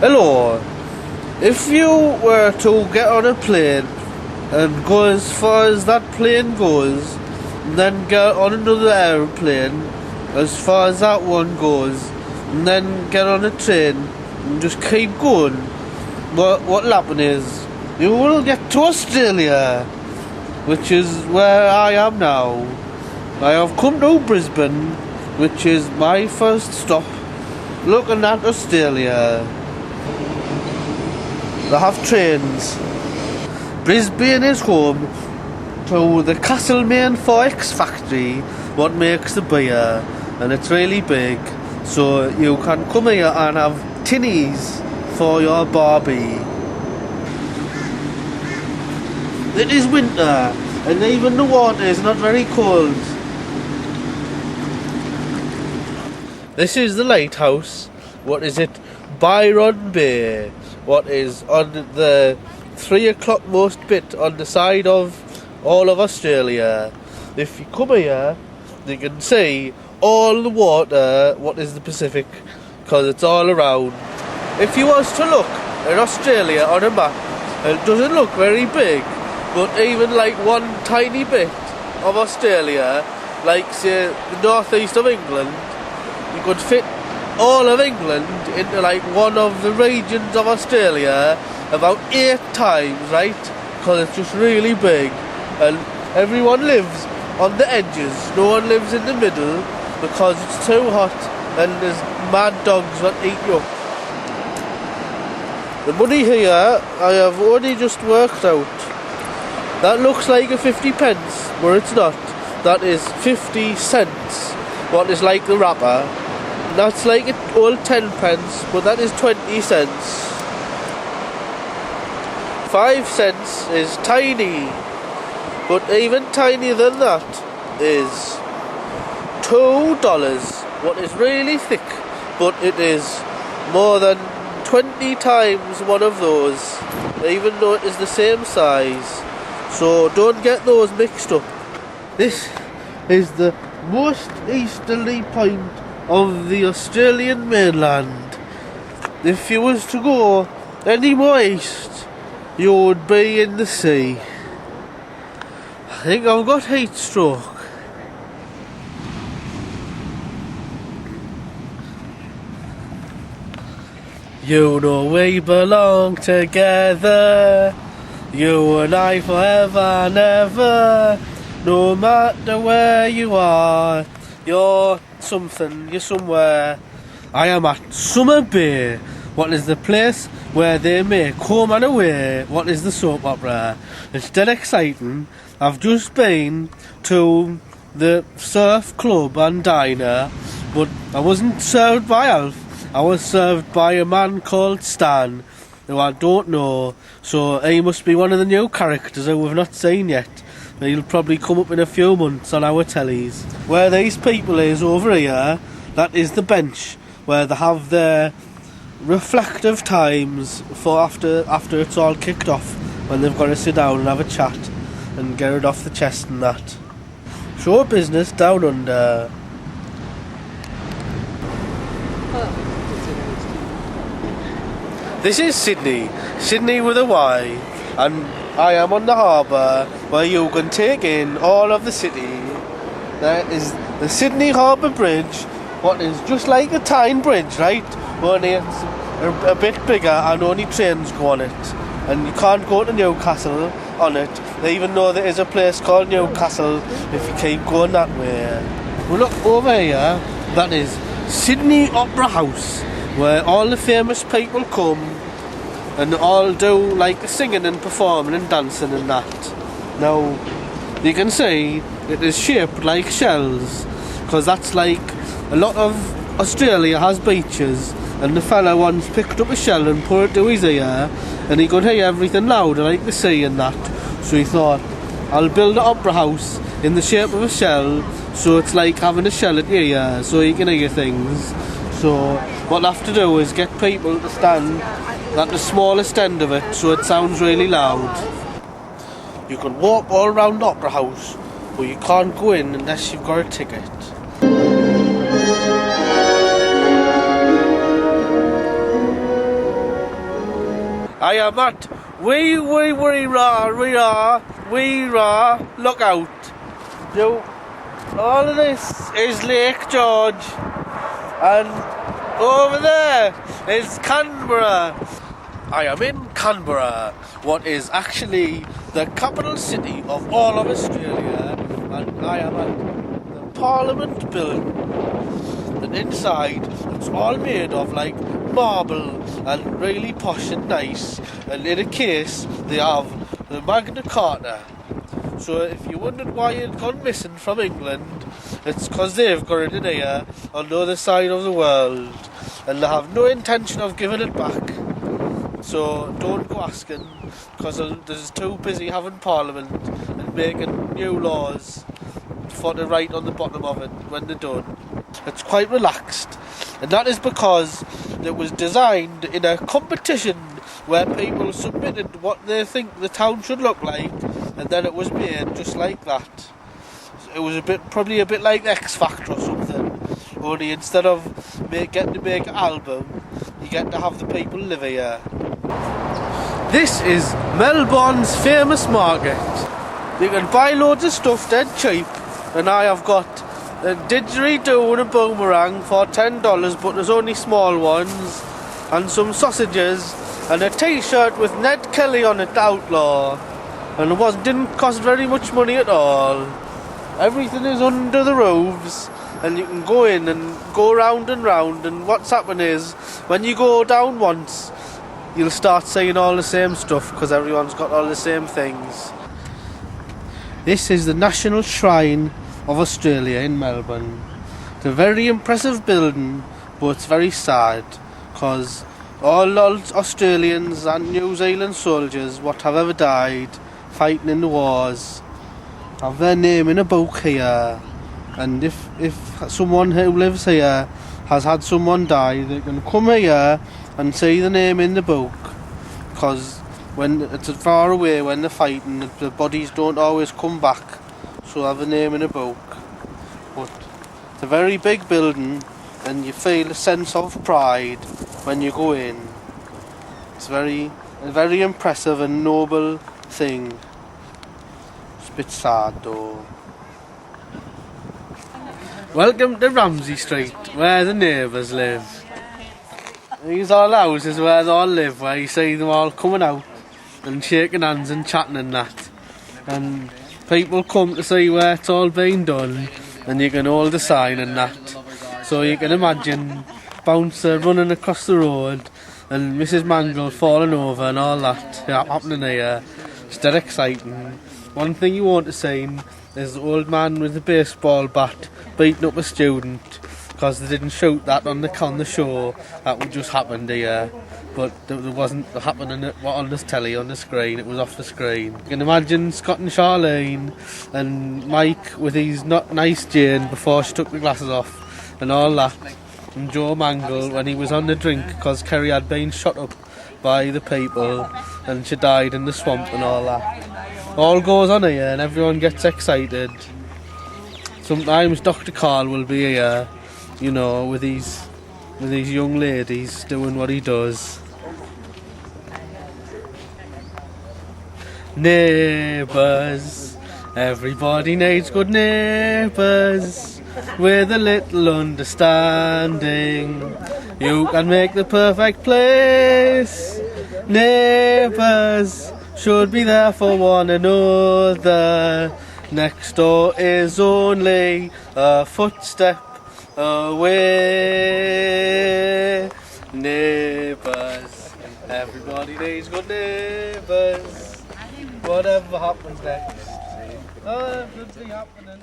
Hello. If you were to get on a plane and go as far as that plane goes, and then get on another aeroplane as far as that one goes, and then get on a train and just keep going, what'll happen is you will get to Australia, which is where I am now. I have come to Brisbane, which is my first stop, looking at Australia. They have trains. Brisbane is home to the Castlemaine 4X factory, what makes the beer, and it's really big, so you can come here and have tinnies for your barbie. It is winter, and even the water is not very cold. This is the lighthouse. What is it? Byron Bay. What is on the 3 o'clock most bit on the side of all of Australia. If you come here, you can see all the water, what is the Pacific, because it's all around. If you was to look at Australia on a map, it doesn't look very big, but even like one tiny bit of Australia, like say the northeast of England, you could fit all of England into like one of the regions of Australia about 8 times, right? Because it's just really big, and everyone lives on the edges. No one lives in the middle because it's too hot and there's mad dogs that eat you up. The money here I have only just worked out. That looks like a 50 pence, but it's not. That is 50 cents, what is like the wrapper. That's like an old 10 pence, but that is 20 cents. 5 cents is tiny, but even tinier than that is $2, what is really thick, but it is more than 20 times one of those, even though it is the same size. So don't get those mixed up. This is the most easterly point of the Australian mainland. If you was to go any more east, you would be in the sea. I think I've got heat stroke. You know we belong together, you and I forever and ever. No matter where you are, you're something, you're somewhere. I am at Summer Bay. What is the place where they make Home and Away? What is the soap opera? It's dead exciting. I've just been to the surf club and diner, but I wasn't served by Alf. I was served by a man called Stan, who I don't know, so he must be one of the new characters who we've not seen yet. He'll probably come up in a few months on our tellies. Where these people is over here, that is the bench where they have their reflective times for after it's all kicked off, when they've got to sit down and have a chat and get it off the chest and that. Show business down under. This is Sydney with a Y, and I am on the harbour where you can take in all of the city. There is the Sydney Harbour Bridge, what is just like a Tyne Bridge, right? Only it's a bit bigger and only trains go on it. And you can't go to Newcastle on it, even though there is a place called Newcastle if you keep going that way. Well, look over here, that is Sydney Opera House, where all the famous people come and all do like the singing and performing and dancing and that. Now, you can see it is shaped like shells, because that's like a lot of Australia has beaches, and the fella once picked up a shell and put it to his ear, and he could hear everything louder like the sea and that. So he thought, I'll build an opera house in the shape of a shell, so it's like having a shell at your ear, so you can hear things. So what I have to do is get people to stand at the smallest end of it, so it sounds really loud. You can walk all around the Opera House, but you can't go in unless you've got a ticket. I am at wee rah, look out. Now, all of this is Lake George, and over there is Canberra. I am in Canberra, what is actually the capital city of all of Australia, and I am at the Parliament building. And inside, it's all made of like marble and really posh and nice. And in a case, they have the Magna Carta. So if you wondered why it gone missing from England, it's because they've got it in here on the other side of the world, and they have no intention of giving it back. So don't go asking, because they're too busy having Parliament and making new laws for to write on the bottom of it when they're done. It's quite relaxed, and that is because it was designed in a competition where people submitted what they think the town should look like, and then it was made just like that. It was probably a bit like X Factor or something, only instead of getting to make an album, you get to have the people live here. This is Melbourne's famous market. You can buy loads of stuff dead cheap, and I have got a didgeridoo and a boomerang for $10, but there's only small ones, and some sausages, and a t-shirt with Ned Kelly on it, Outlaw, and it didn't cost very much money at all. Everything is under the roofs, and you can go in and go round and round, and what's happening is, when you go down once, you'll start saying all the same stuff, because everyone's got all the same things. This is the National Shrine of Australia in Melbourne. It's a very impressive building, but it's very sad, because all Australians and New Zealand soldiers what have ever died fighting in the wars have their name in a book here, and if someone who lives here has had someone die, they can come here and see the name in the book, because when it's far away when they're fighting, the bodies don't always come back, so have a name in a book. But it's a very big building, and you feel a sense of pride when you go in. It's a very impressive and noble thing. It's a bit sad though. Welcome to Ramsay Street, where the neighbours live. These are houses where they all live, where you see them all coming out and shaking hands and chatting and that. And people come to see where it's all been done, and you can hold a sign and that. So you can imagine Bouncer running across the road and Mrs. Mangle falling over and all that happening here. It's dead exciting. One thing you won't have seen is the old man with the baseball bat beating up a student, because they didn't shoot that on the show. That just happened here, but there wasn't happening on the telly on the screen. It was off the screen. You can imagine Scott and Charlene and Mike with his not nice Jane before she took the glasses off and all that, and Joe Mangle when he was on the drink because Kerry had been shot up by the people and she died in the swamp and all that. All goes on here and everyone gets excited. Sometimes Dr. Carl will be here, you know, with these young ladies doing what he does. Neighbours, everybody needs good neighbours with a little understanding. You can make the perfect place. Neighbours should be there for one another. Next door is only a footstep away. Neighbours, everybody needs good neighbours. Whatever happens next, should be happening.